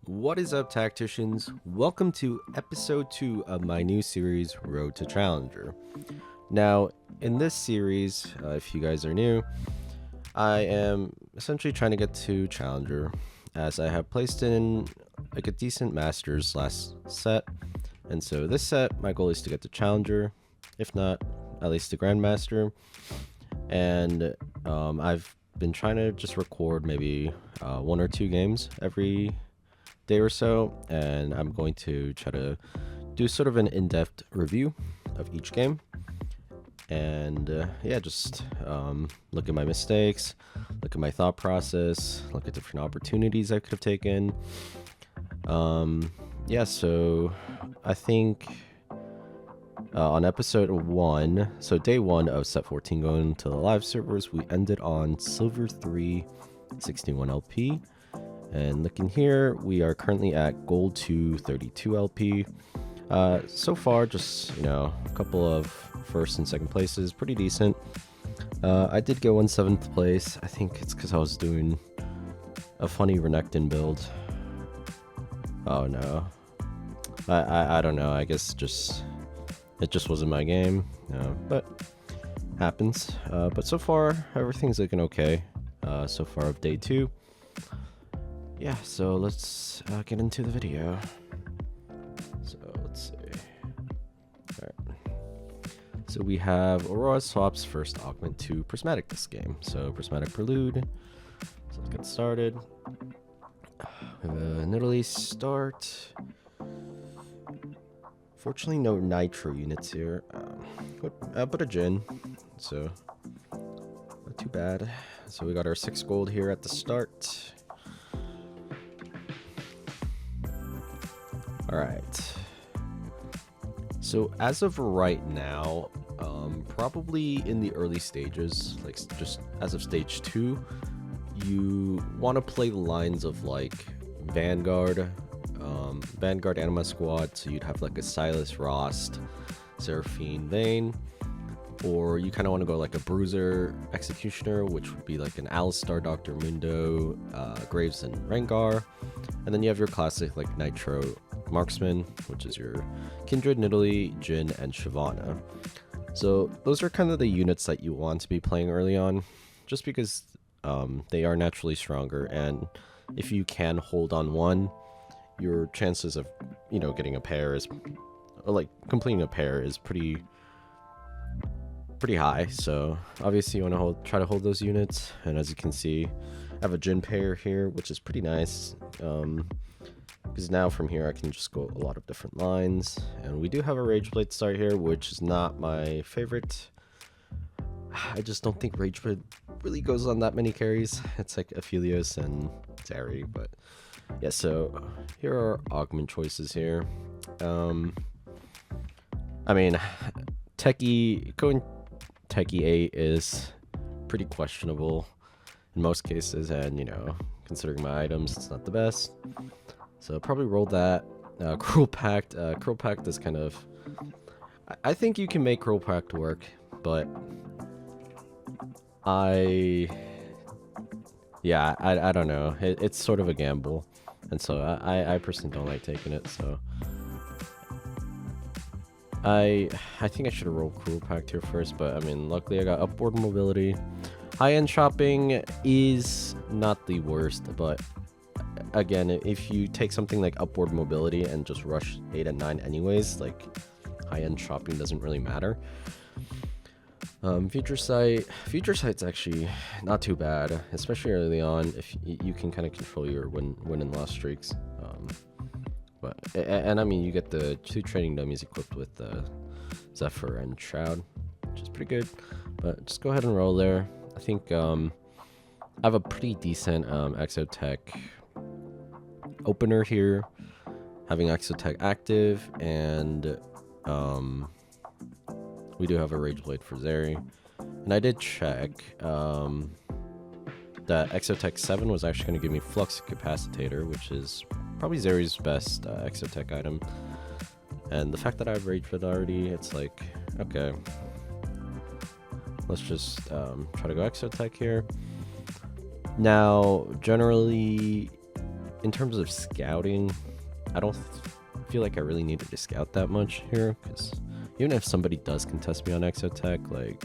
What is up, tacticians? Welcome to episode 2 of my new series, Road to Challenger. Now, in this series, if you guys are new, I am essentially trying to get to Challenger, as I have placed in like a decent Masters last set. And so this set, my goal is to get to Challenger, if not, at least to Grandmaster. And I've been trying to just record maybe 1 or 2 games every day or so, and I'm going to try to do sort of an in-depth review of each game, and yeah, just look at my mistakes, look at my thought process, look at different opportunities I could have taken. Yeah, so I think on episode 1, so day 1 of set 14 going to the live servers, we ended on silver 3 61 LP. And looking here, we are currently at gold 2 32 LP. So far, just, a couple of first and second places, pretty decent. I did go in 7th place. I think it's because I was doing a funny Renekton build. Oh no. I don't know. I guess it just wasn't my game. But happens. But so far, everything's looking okay. So far of day 2. Yeah, so let's get into the video. So let's see. Alright. So we have Aurora swaps first augment to Prismatic this game. So Prismatic Prelude. So let's get started. We have a Nidalee start. Fortunately, no Nitro units here. But a Jhin. So not too bad. So we got our 6 gold here at the start. Alright, so as of right now, probably in the early stages, like just as of stage 2, you want to play lines of like Vanguard Anima Squad, so you'd have like a Silas Rost, Seraphine Vayne, or you kind of want to go like a Bruiser Executioner, which would be like an Alistar, Dr. Mundo, Graves, and Rengar, and then you have your classic like Nitro Marksman, which is your Kindred, Nidalee, Jhin, and Shyvana. So those are kind of the units that you want to be playing early on, just because they are naturally stronger, and if you can hold on one, your chances of getting a pair is, or like completing a pair, is pretty high. So obviously you want to try to hold those units, and as you can see, I have a Jhin pair here, which is pretty nice. Because now from here I can just go a lot of different lines, and we do have a Rageblade start here, which is not my favorite. I just don't think Rageblade really goes on that many carries. It's like Aphelios and Zeri, but yeah, so here are augment choices here. I mean, going Techie 8 is pretty questionable in most cases, and considering my items, it's not the best. So probably roll that. Cruel Pact. Cruel Pact is kind of... I think you can make Cruel Pact work, but I don't know. It's sort of a gamble, and so I personally don't like taking it. So I think I should have rolled Cruel Pact here first, but I mean, luckily I got upward mobility. High-end shopping is not the worst, but again, if you take something like upward mobility and just rush 8 and 9 anyways, like high-end shopping doesn't really matter. Future sight's actually not too bad, especially early on, if you can kind of control your win and loss streaks. And I mean, you get the 2 training dummies equipped with Zephyr and Shroud, which is pretty good. But just go ahead and roll there. I think I have a pretty decent Exotech opener here, having Exotech active, and we do have a Rageblade for Zeri. And I did check that Exotech 7 was actually going to give me Flux Capacitator, which is probably Zeri's best Exotech item. And the fact that I have Rageblade already, it's like, okay, let's just try to go Exotech here. Now, generally, in terms of scouting, I don't feel like I really needed to scout that much here, because even if somebody does contest me on Exotech, like,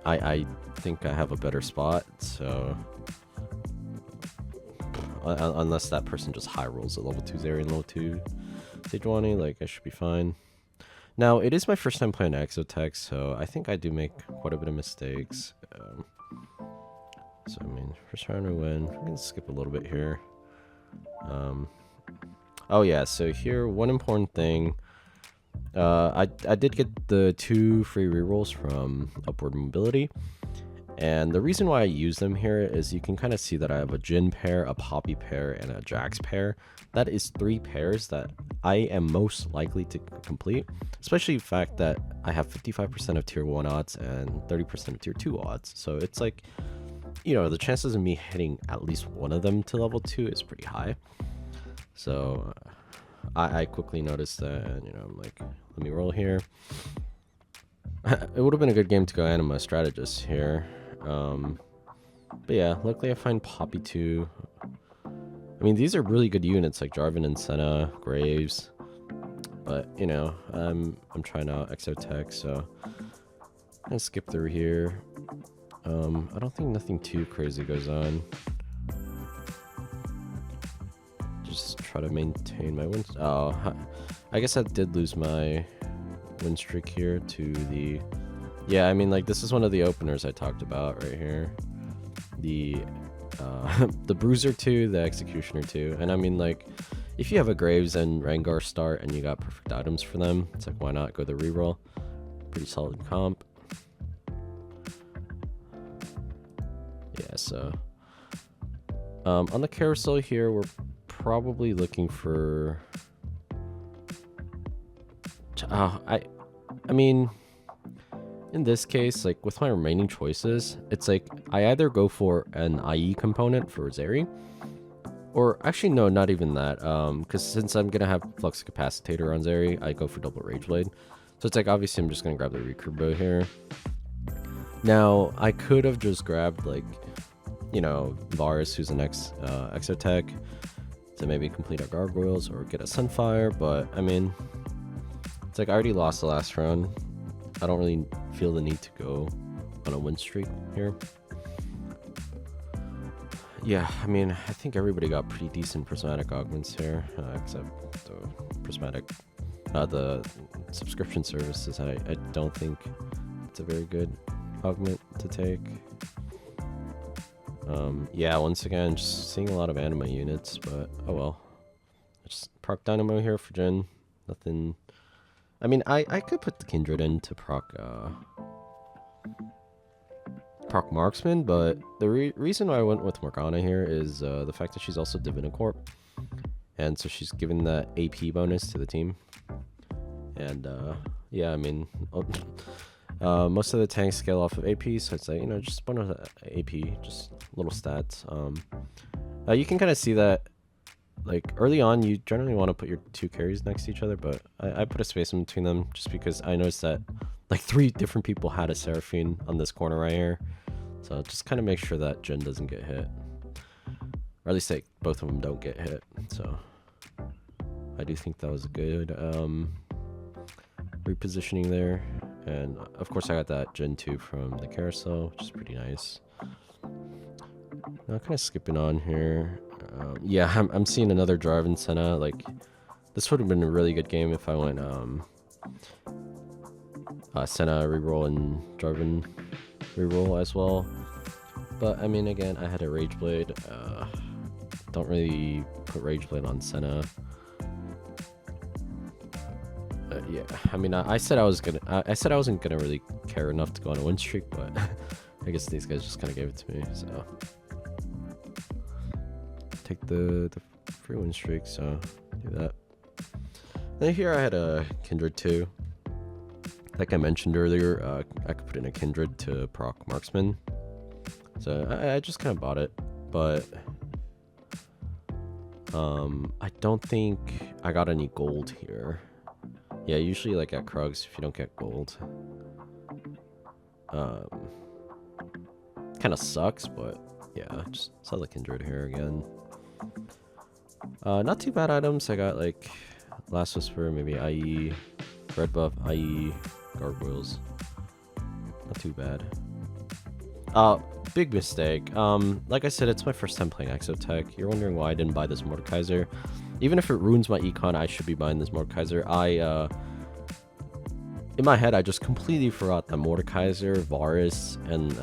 I think I have a better spot, so unless that person just high rolls at level 2 Zeri and level 2 Sejuani, like, I should be fine. Now, it is my first time playing Exotech, so I think I do make quite a bit of mistakes. So, I mean, first round I win. I'm going to skip a little bit here. Oh, yeah, so here, one important thing. I did get the 2 free rerolls from Upward Mobility. And the reason why I use them here is you can kind of see that I have a Jhin pair, a Poppy pair, and a Jax pair. That is 3 pairs that I am most likely to complete, especially the fact that I have 55% of tier 1 odds and 30% of tier 2 odds. So it's like, you know, the chances of me hitting at least one of them to level 2 is pretty high. So I quickly noticed that, and, you know, I'm like, let me roll here. It would have been a good game to go Anima Strategist here. But yeah, luckily I find Poppy 2. I mean, these are really good units like Jarvan and Senna, Graves. But, you know, I'm trying out Exotech, so I'm gonna skip through here. I don't think nothing too crazy goes on. Just try to maintain my win. Oh, I guess I did lose my win streak here to the... Yeah, I mean, like, this is one of the openers I talked about right here. The Bruiser 2, the Executioner 2. And I mean, like, if you have a Graves and Rengar start and you got perfect items for them, it's like, why not go the reroll? Pretty solid comp. Yeah, so... on the carousel here, we're probably looking for... I mean... In this case, like, with my remaining choices, it's like, I either go for an IE component for Zeri, or actually, no, not even that, because since I'm going to have Flux Capacitator on Zeri, I go for double Rage Blade. So it's like, obviously, I'm just going to grab the Recruit Bow here. Now, I could have just grabbed, like, you know, Varus, who's the next Exotech, to maybe complete our Gargoyles or get a Sunfire, but, I mean, it's like, I already lost the last round. I don't really feel the need to go on a win streak here. Yeah, I mean, I think everybody got pretty decent prismatic augments here, except the prismatic, the subscription services. I don't think it's a very good augment to take. Yeah, once again, just seeing a lot of anima units, but oh well. Just proc Dynamo here for Jhin. Nothing. I mean, I could put the Kindred in to proc Marksman, but the reason why I went with Morgana here is the fact that she's also Divinicorp, and so she's given that AP bonus to the team. And yeah, I mean, most of the tanks scale off of AP, so it's like, you know, just one of the AP, just little stats. You can kind of see that. Like, early on, you generally want to put your 2 carries next to each other, but I put a space in between them just because I noticed that, like, 3 different people had a Seraphine on this corner right here. So just kind of make sure that Jhin doesn't get hit. Or at least, like, both of them don't get hit. So I do think that was a good repositioning there. And, of course, I got that Jhin 2 from the carousel, which is pretty nice. Now, kind of skipping on here. Yeah, I'm seeing another Jarvan Senna. Like, this would have been a really good game if I went Senna reroll and Jarvan reroll as well. But I mean, again, I had a Rage Blade. Don't really put Rage Blade on Senna. Yeah, I mean, I said I wasn't gonna really care enough to go on a win streak, but I guess these guys just kind of gave it to me. So take the free win streak, so do that. Then here I had a Kindred 2. Like I mentioned earlier, I could put in a Kindred to proc Marksman. So I just kind of bought it, but I don't think I got any gold here. Yeah, usually like at Krugs, if you don't get gold, kind of sucks, but Yeah, just sell the Kindred here again. Not too bad items. I got like Last Whisper, maybe IE, Red Buff, IE, Gargoyles. Not too bad. Big mistake. Like I said, it's my first time playing Exotech. You're wondering why I didn't buy this Mordekaiser. Even if it ruins my econ, I should be buying this Mordekaiser. In my head, I just completely forgot that Mordekaiser, Varus, and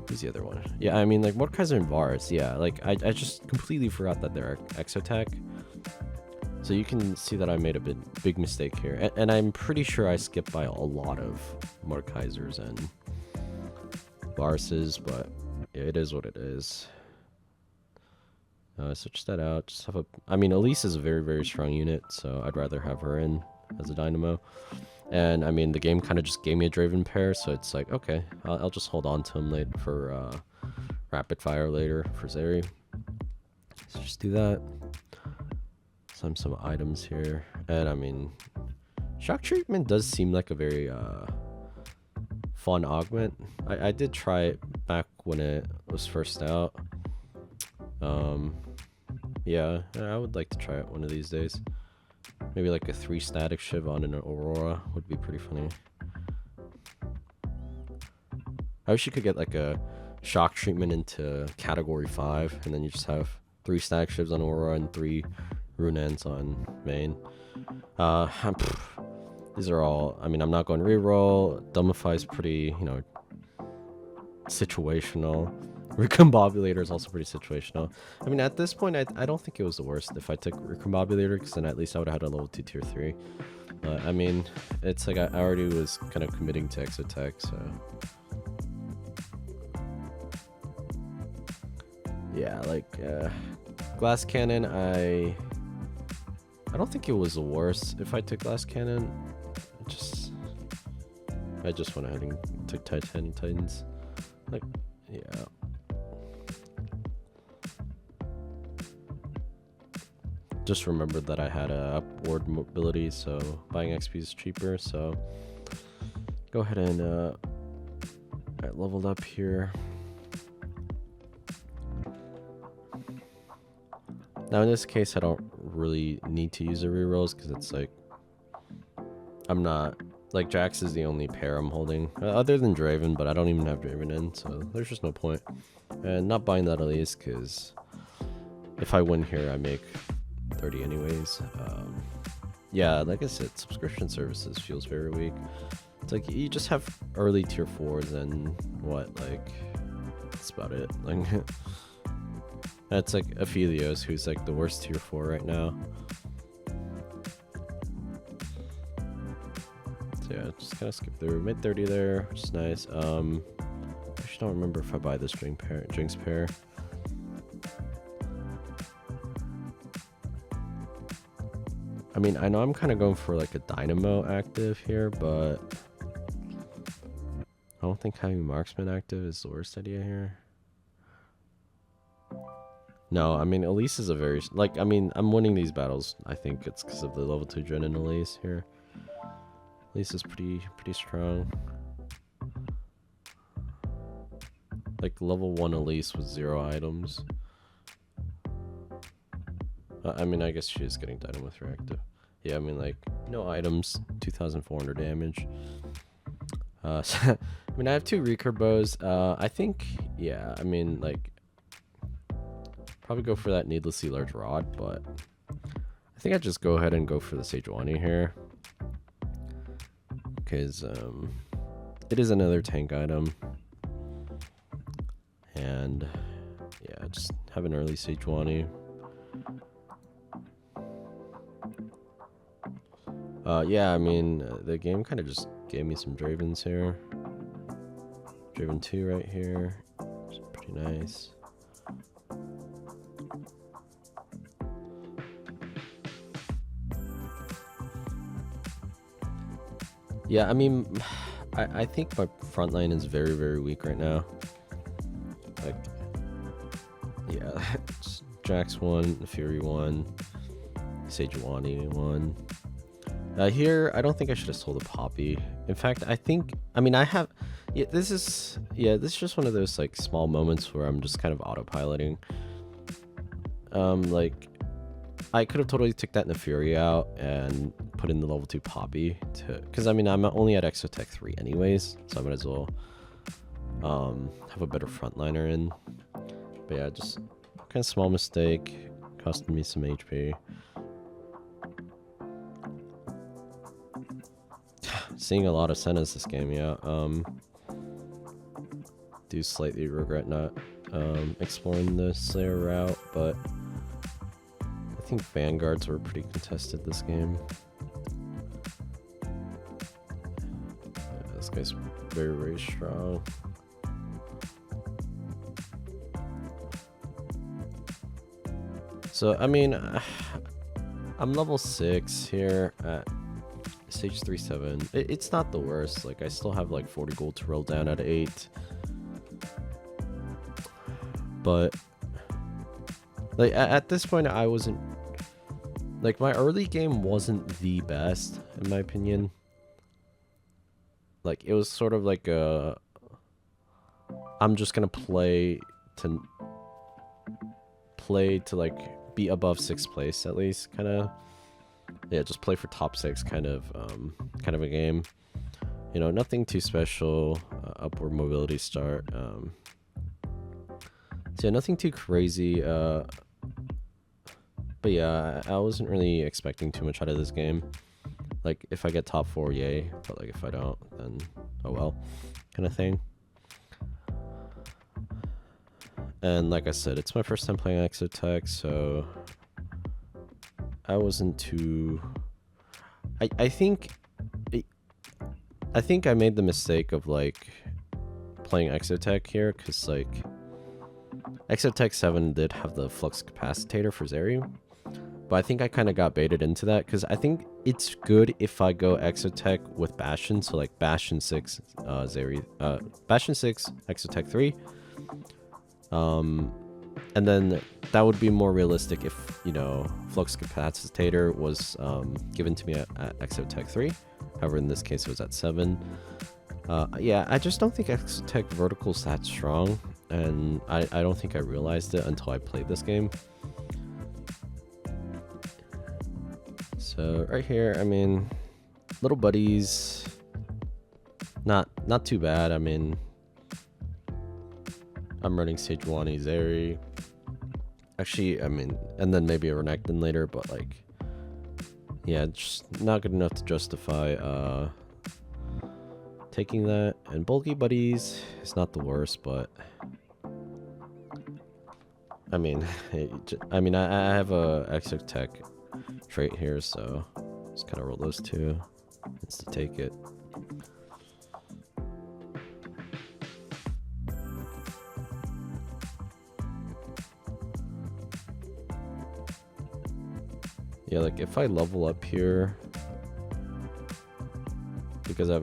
who's the other one? Yeah, I mean, like, Mordekaiser and Varus, yeah. Like, I just completely forgot that they're Exotech. So you can see that I made a big mistake here. And I'm pretty sure I skipped by a lot of Mordekaisers and Varuses, but yeah, it is what it is. Switch that out. Just have a... I mean, Elise is a very, very strong unit, so I'd rather have her in as a Dynamo. And, I mean, the game kind of just gave me a Draven pair, so it's like, okay, I'll just hold on to him later for Rapid Fire later for Zeri. So just do that. Some items here. And, I mean, Shock Treatment does seem like a very fun augment. I did try it back when it was first out. Yeah, I would like to try it one of these days. Maybe like a 3 static Shiv on an Aurora would be pretty funny. I wish you could get like a Shock Treatment into category 5, and then you just have 3 static Shivs on Aurora and 3 Runans on main. These are all, I mean, I'm not going reroll. Dumbify is pretty, you know, situational. Recombobulator is also pretty situational. I mean, at this point, I don't think it was the worst if I took Recombobulator, because then at least I would have had a level 2 tier 3. But, I mean, it's like I already was kind of committing to Exotech, so... Yeah, like, Glass Cannon, I don't think it was the worst if I took Glass Cannon. I just went ahead and took Titans. Like, yeah. Just remembered that I had a upward mobility, so buying XP is cheaper, so go ahead and I leveled up here. Now in this case, I don't really need to use the rerolls because it's like I'm not like Jax is the only pair I'm holding other than Draven, but I don't even have Draven in, so there's just no point. And not buying that at least because if I win here, I make 30 anyways. Yeah, like I said, subscription services feels very weak. It's like you just have early tier 4s and what, like that's about it. Like that's like Aphelios, who's like the worst tier 4 right now. So yeah, just kind of skip through. Mid 30 there, which is nice. I just don't remember if I buy this Jinx pair. I mean, I know I'm kind of going for like a Dynamo active here, but I don't think having Marksman active is the worst idea here. No, I mean, Elise is a very... Like, I mean, I'm winning these battles. I think it's because of the level 2 Dren and Elise here. Elise is pretty strong. Like, level 1 Elise with 0 items. I mean, I guess she is getting Dynamo with reactive. Yeah, I mean, like, no items, 2,400 damage. So, I mean, I have 2 recurve bows. I think, yeah, I mean, like, probably go for that needlessly large rod, but I think I'd just go ahead and go for the Sejuani here. Because, it is another tank item. And, yeah, just have an early Sejuani. Yeah, I mean, the game kind of just gave me some Dravens here. Draven 2 right here. Which is pretty nice. Yeah, I mean, I think my front line is very, very weak right now. Like, yeah, Jax 1, Fury 1, Sejuani 1. Here, I don't think I should have sold a Poppy. In fact, I think, I mean, I have, this is just one of those like small moments where I'm just kind of autopiloting. Like I could have totally took that Neferi out and put in the level 2 Poppy because I mean I'm only at Exotech 3 anyways, so I might as well have a better frontliner in. But yeah, just kind of small mistake, costed me some HP. Seeing a lot of Sennas this game, yeah. Do slightly regret not exploring the Slayer route, but I think Vanguards were pretty contested this game. Yeah, this guy's very, very strong. So, I mean, I'm level 6 here at Stage 3-7. It's not the worst. Like, I still have like 40 gold to roll down at 8. But, like, at this point, I wasn't... Like, my early game wasn't the best, in my opinion. Like, it was sort of like a... I'm just gonna play to like be above 6th place at least, kind of. Yeah, just play for top 6 kind of a game. You know, nothing too special. Upward mobility start. So yeah, nothing too crazy. But yeah, I wasn't really expecting too much out of this game. Like, if I get top 4, yay. But like, if I don't, then oh well, kind of thing. And like I said, it's my first time playing Exotech, so I wasn't too... I think I made the mistake of like playing Exotech here, because like Exotech 7 did have the flux capacitator for Zeri, but I think I kind of got baited into that, because I think it's good if I go Exotech with Bastion, so like Bastion 6 Zeri, Bastion 6 Exotech 3. And then that would be more realistic if, you know, Flux Capacitator was given to me at Exotech 3. However, in this case, it was at 7. Yeah, I just don't think Exotech Vertical's that strong, and I don't think I realized it until I played this game. So right here, I mean, little buddies, not too bad. I mean, I'm running Sejuani, Zeri. Actually, I mean, and then maybe a Renekton later, but like, yeah, just not good enough to justify taking that. And bulky buddies is not the worst, but I mean, I have a Exotech trait here, so just kind of roll those two. It's to take it. Yeah, like if I level up here, because I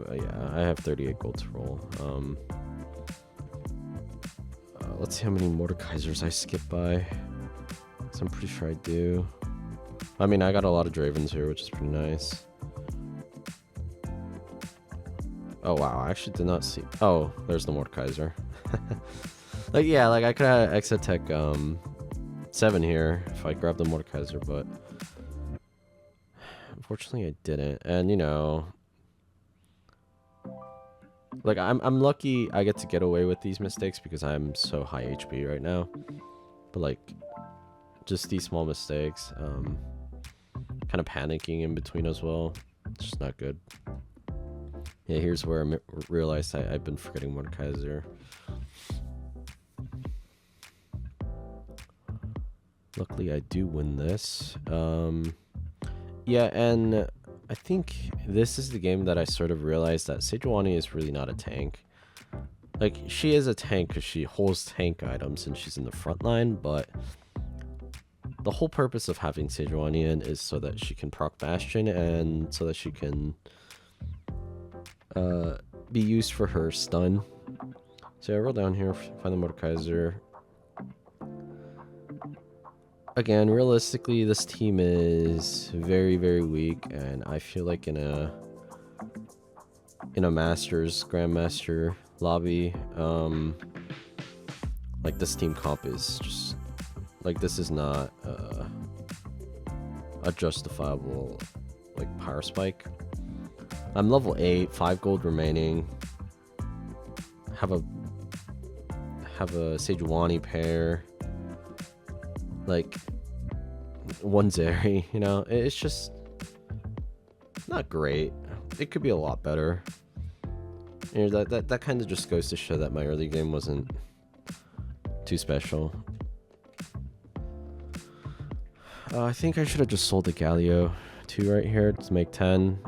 have 38 gold to roll. Let's see how many Mordekaisers I skip by. So I'm pretty sure I do. I mean, I got a lot of Dravens here, which is pretty nice. Oh wow, I actually did not see. Oh, there's the Mordekaiser. Like yeah, like I could have Exotech 7 here if I grabbed the Mordekaiser, but unfortunately I didn't. And you know, like I'm lucky I get to get away with these mistakes because I'm so high HP right now. But like just these small mistakes, kind of panicking in between as well, it's just not good. Yeah, here's where I realized I've been forgetting Mordekaiser. Luckily I do win this. Yeah, and I think this is the game that I sort of realized that Sejuani is really not a tank. Like, she is a tank because she holds tank items and she's in the front line, but the whole purpose of having Sejuani in is so that she can proc Bastion and so that she can be used for her stun. So I roll down here, find the Mordekaiser. Again, realistically, this team is very, very weak, and I feel like in a Masters, Grandmaster lobby. Like this team comp is just like, this is not a justifiable like power spike. I'm level 8, 5 gold remaining. Have a Sejuani pair. Like one Zeri, you know, it's just not great. It could be a lot better. You know, that kind of just goes to show that my early game wasn't too special. I think I should have just sold the Galio 2 right here to make 10.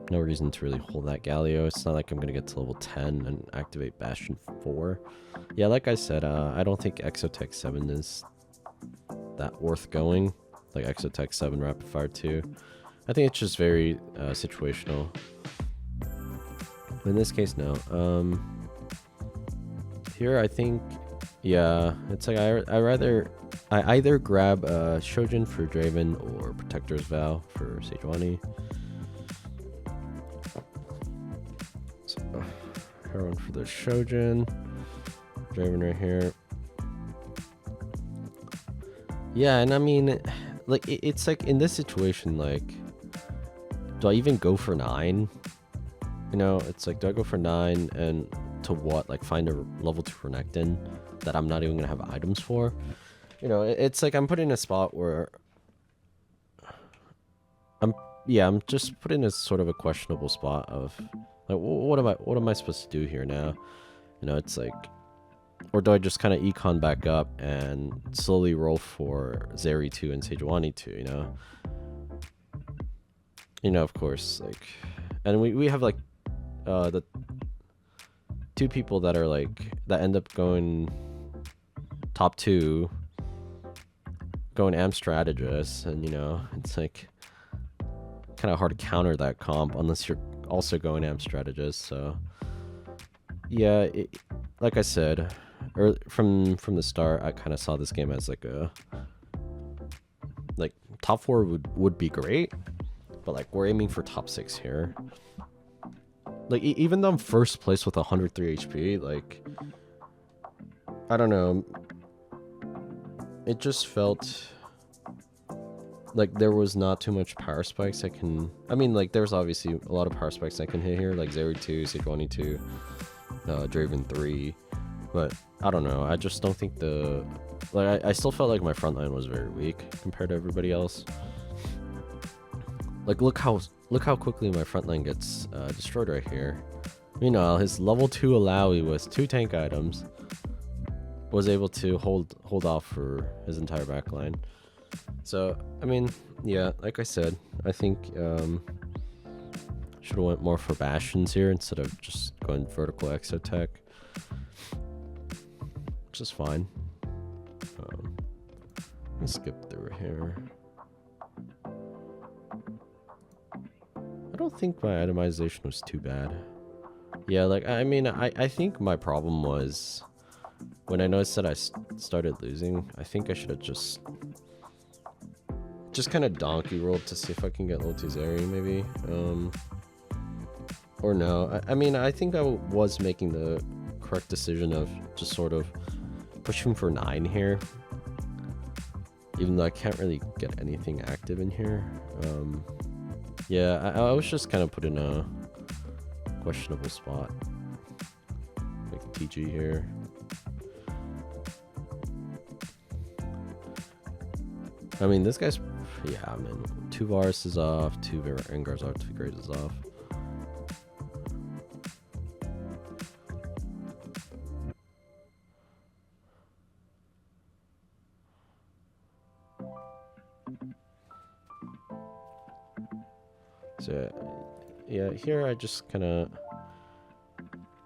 No reason to really hold that Galio. It's not like I'm gonna get to level 10 and activate Bastion 4. Yeah, like I said, I don't think Exotech 7 is that worth going. Like Exotech 7 Rapid Fire 2. I think it's just very situational. In this case, no. Here, I think, yeah, it's like I either grab Shojin for Draven or Protector's Vow for Sejuani. So, Heroin for the Shojin. Draven right here. Yeah, and I mean, like, it's like in this situation, like, do I even go for 9? You know, it's like, do I go for 9 and to what? Like, find a level 2 Renekton that I'm not even gonna have items for? You know, it's like I'm put in a spot where I'm just put in a sort of a questionable spot of like, what am I supposed to do here now? You know, it's like, or do I just kind of econ back up and slowly roll for Zeri 2 and Sejuani 2, you know? You know, of course, like, and we have like the 2 people that are like, that end up going top 2, going Am Strategist, and you know, it's like kind of hard to counter that comp unless you're also going Am Strategist. So yeah, like I said, from the start, I kind of saw this game as like a, like, top 4 would be great, but like we're aiming for top 6 here. Like, even though I'm first place with 103 HP, like, I don't know, it just felt like there was not too much power spikes I can... I mean, like, there's obviously a lot of power spikes I can hit here, like Zeri 2, Sejuani 2, Draven 3, but I don't know, I just don't think the... Like, I still felt like my front line was very weak compared to everybody else. Like, look how quickly my front line gets destroyed right here. Meanwhile, his level 2 Alawi with 2 tank items was able to hold off for his entire backline. So, I mean, yeah, like I said, I think should have went more for Bastions here instead of just going vertical Exotech, which is fine. Let's skip through here. I don't think my itemization was too bad. Yeah, like, I mean, I think my problem was when I noticed that I started losing, I think I should have just kind of donkey rolled to see if I can get level 2 Zeri, maybe. Or no. I mean, I think I was making the correct decision of just sort of pushing for 9 here. Even though I can't really get anything active in here. Yeah, I was just kind of put in a questionable spot. Like TG here. I mean, this guy's... Yeah, I mean, 2 Varus is off, 2 Rengar's off, 2 Graves is off. So, yeah, here I just kind of...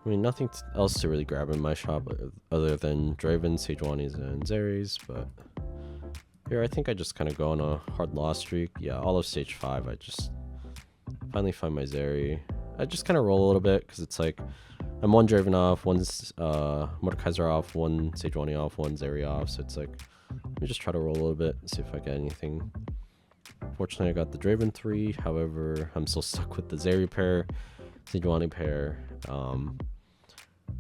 I mean, nothing else to really grab in my shop other than Draven, Sejuani's, and Zeri's, but... Here, I think I just kind of go on a hard loss streak. Yeah, all of stage 5, I just finally find my Zeri. I just kind of roll a little bit, because it's like, I'm 1 Draven off, 1 Mordekaiser off, 1 Sejuani off, 1 Zeri off, so it's like, let me just try to roll a little bit and see if I get anything. Fortunately, I got the Draven 3, however, I'm still stuck with the Zeri pair. Sejuani pair,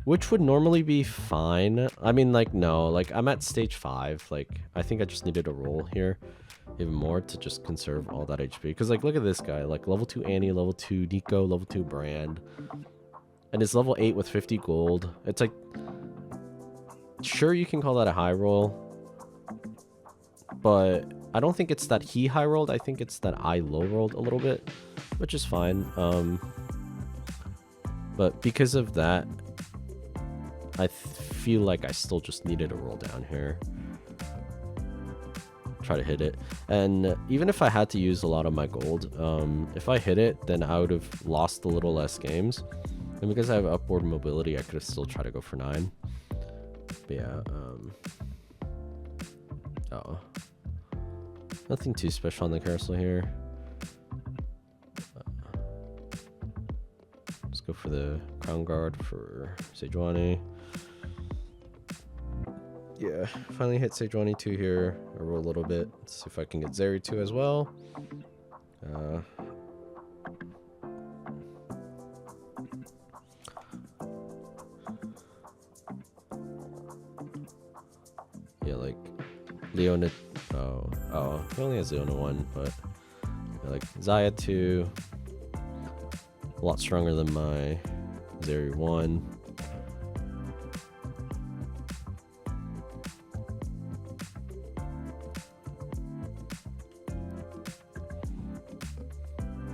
which would normally be fine. I mean, like, no, like, I'm at stage 5. Like, I think I just needed to roll here even more to just conserve all that HP. Because, like, look at this guy. Like, level 2 Annie, level 2 Nico, level 2 Brand. And it's level 8 with 50 gold. It's like, sure, you can call that a high roll. But I don't think it's that he high rolled. I think it's that I low rolled a little bit, which is fine. But because of that, I feel like I still just needed a roll down here. Try to hit it. And even if I had to use a lot of my gold, if I hit it, then I would have lost a little less games. And because I have upward mobility, I could have still tried to go for 9. But yeah, oh. Nothing too special on the carousel here. Let's go for the Crown Guard for Sejuani. Yeah, finally hit Sejuani 2 here. I roll a little bit. See if I can get Zeri 2 as well. Yeah, like Leona. Oh, he only has Leona 1, but yeah, like Zaya 2. A lot stronger than my Zeri 1.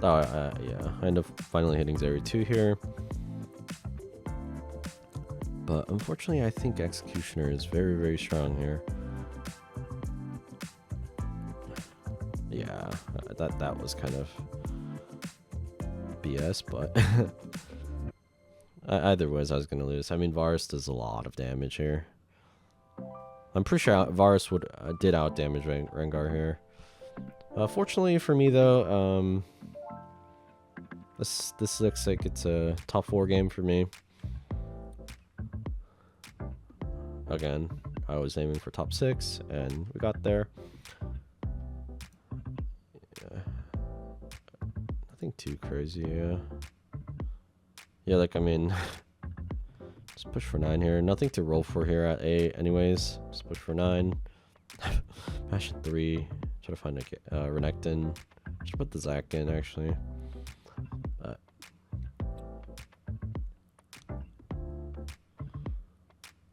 Yeah, I end up finally hitting Zeri 2 here. But unfortunately, I think Executioner is very, very strong here. Yeah, that was kind of BS, but either way, I was going to lose. I mean, Varus does a lot of damage here. I'm pretty sure Varus did out damage Rengar here. Fortunately for me, though, this looks like it's a top 4 game for me. Again, I was aiming for top 6, and we got there. Yeah. Nothing too crazy, yeah. Yeah, like, I mean, just push for 9 here. Nothing to roll for here at 8 anyways. Just push for 9. Passion 3. Try to find a Renekton. Should put the Zac in, actually.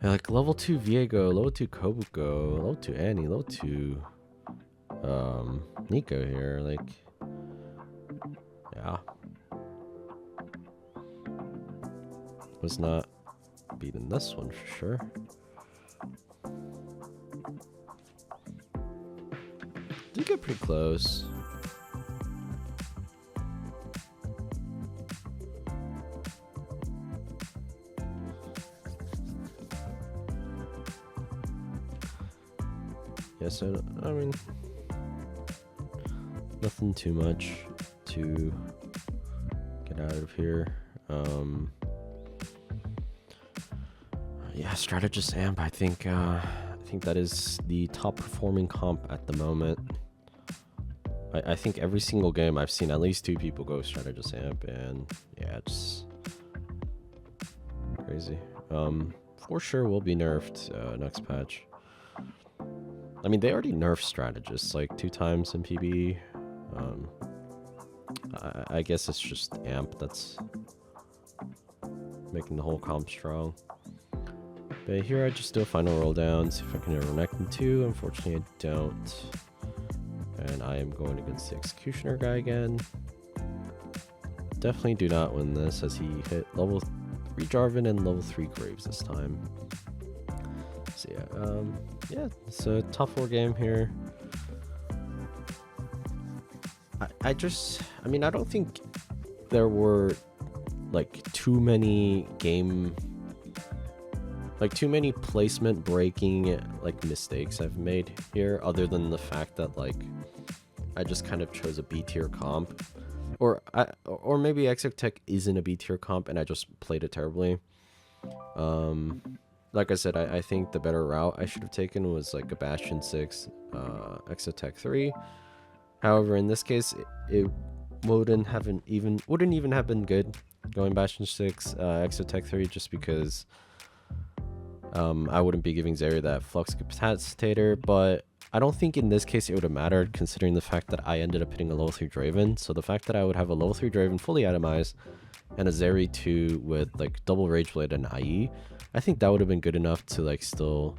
Yeah, like level 2 Viego, level 2 Kobuko, level 2 Annie, level 2 Nico here, like, yeah. Was not beating this one for sure. Did get pretty close. Yeah, so, I mean, nothing too much to get out of here. Yeah, Strategist Amp, I think that is the top performing comp at the moment. I think every single game I've seen at least 2 people go Strategist Amp, and yeah, it's crazy. For sure will be nerfed next patch. I mean, they already nerfed Strategists like 2 times in PB. I guess it's just Amp that's making the whole comp strong. But here I just do a final roll down, see if I can Renekton in 2. Unfortunately, I don't. And I am going against the Executioner guy again. Definitely do not win this, as he hit level 3 Jarvan and level 3 Graves this time. So yeah, it's a top 4 game here. I mean, I don't think there were like too many placement breaking like mistakes I've made here, other than the fact that like I just kind of chose a B tier comp, or maybe Exotech isn't a B tier comp and I just played it terribly. Like I said, I think the better route I should have taken was like a Bastion 6, Exotech 3. However, in this case, it wouldn't even have been good going Bastion 6, Exotech 3, just because I wouldn't be giving Zeri that flux capacitator, but I don't think in this case it would have mattered, considering the fact that I ended up hitting a level 3 Draven. So the fact that I would have a level 3 Draven fully atomized and a Zeri 2 with like double Rage Blade and IE, I think that would have been good enough to like still,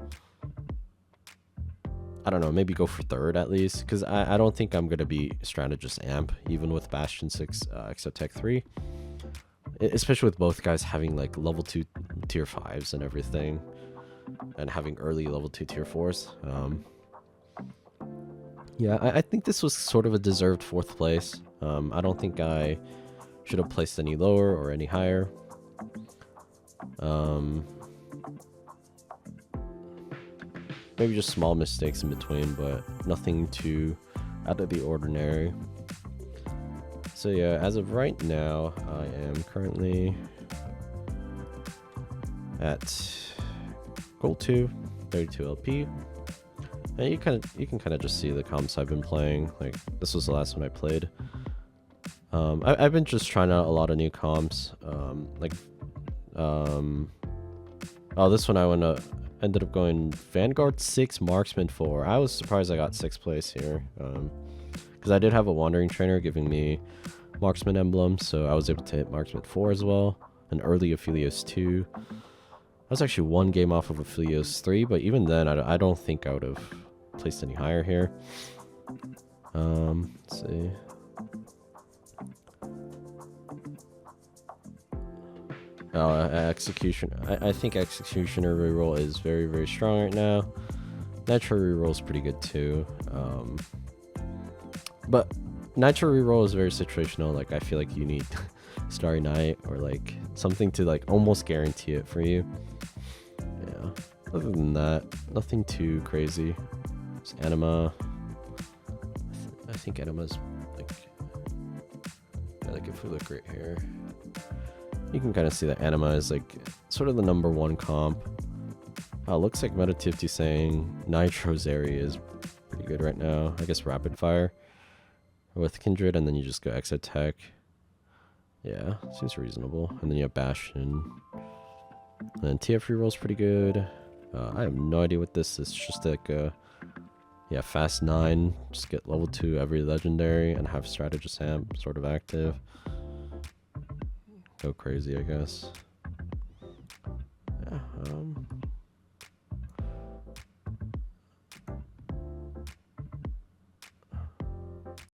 I don't know, maybe go for third at least, because I don't think I'm going to be strategist amp even with Bastion 6 Exotech 3, especially with both guys having like level 2 tier 5s and everything, and having early level 2 tier 4s. Yeah, I think this was sort of a deserved 4th place. I don't think I should have placed any lower or any higher. Maybe just small mistakes in between, but nothing too out of the ordinary. So yeah, as of right now, I am currently at gold 2, 32 LP. And you can kind of just see the comps I've been playing. Like, this was the last one I played. I've been just trying out a lot of new comps. Oh, this one I ended up going Vanguard 6, Marksman 4. I was surprised I got 6th place here. Because I did have a Wandering Trainer giving me Marksman emblem, so I was able to hit Marksman 4 as well. An early Aphelios 2. I was actually 1 game off of Aphelios 3, but even then, I don't think I would have placed any higher here. Let's see. Execution. I think Executioner reroll is very, very strong right now. Nitro reroll is pretty good too. But Nitro reroll is very situational. Like, I feel like you need Starry Night or like something to like almost guarantee it for you. Yeah. Other than that, nothing too crazy. It's Anima. I think Anima's like, yeah, like if we look right here, you can kind of see that Anima is like sort of the #1 comp. Looks like Meta TFT saying Nitro Zeri is pretty good right now. I guess Rapid Fire with Kindred, and then you just go Exotech. Yeah, seems reasonable. And then you have Bastion. And then TF reroll's pretty good. I have no idea what this is. It's just like yeah, fast 9. Just get level 2 every legendary and have strategist amp sort of active. Go crazy, I guess. Yeah,